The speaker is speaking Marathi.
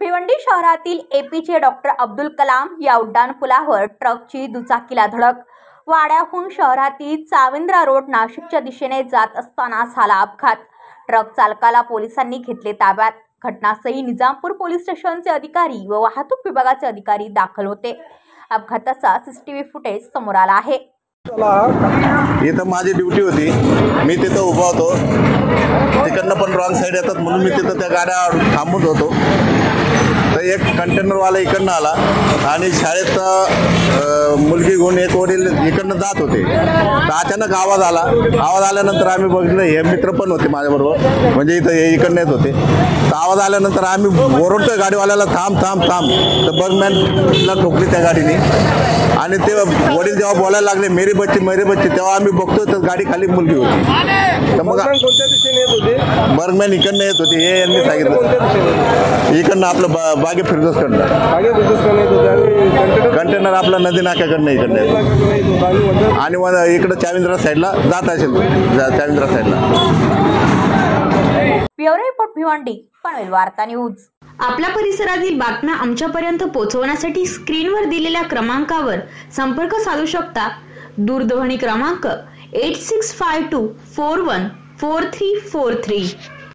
भिवंडी शहरातील एपीजे डॉक्टर अब्दुल कलाम या उड्डाणपुलावर ट्रकची दुचाकीला धडक। वाड्याहून शहरातील चाविंद्रा रोड नाशिकच्या दिशेने जात असताना झाला अपघात। ट्रक चालकाला पोलिसांनी घेतले ताब्यात। घटनास्थळी निजामपूर पोलीस स्टेशनचे अधिकारी व वाहतूक विभागाचे अधिकारी दाखल होते। अपघाताचा सीसीटीव्ही फुटेज समोर आला आहे। इथं माझी ड्युटी होती, मी तिथं उभा होतो, तिकडनं पण रॉंग साईड येतात म्हणून मी तिथं त्या गाड्या थांबवत होतो। तर एक कंटेनरवाला इकडनं आला आणि शाळेत मुलगी घेऊन एक वडील इकडनं जात होते। तर अचानक आवाज आल्यानंतर आम्ही बघितलं, हे मित्र पण होते माझ्याबरोबर, म्हणजे इथं हे इकडनं येत होते। तर आवाज आल्यानंतर आम्ही ओरडतोय गाडीवाल्याला, थांब थांब थांब। तर बर्गमॅनला ठोकली त्या गाडीने आणि ते वडील जेव्हा बोलायला लागले मेरी बच्ची, तेव्हा आम्ही बघतोय तर गाडी खाली मुलगी होती। तर मग बर्गमॅन इकडनं येत होते, हे यांनी सांगितलं। इकडनं आपलं बागे फिरदोसकडनं कंटेनर आपला नदी नाक्याकडनं इकडनं आणि इकडं चाविंद्रा साईडला जात असेल, चाविंद्रा साईडला। ब्युरो रिपोर्ट भिवंडी, पनवेल वार्ता न्यूज। आपल्या परिसरातील बातम्या आमच्यापर्यंत पोहोचवण्यासाठी स्क्रीनवर दिलेल्या क्रमांकावर संपर्क साधू शकता। दूरध्वनी क्रमांक 8652414343।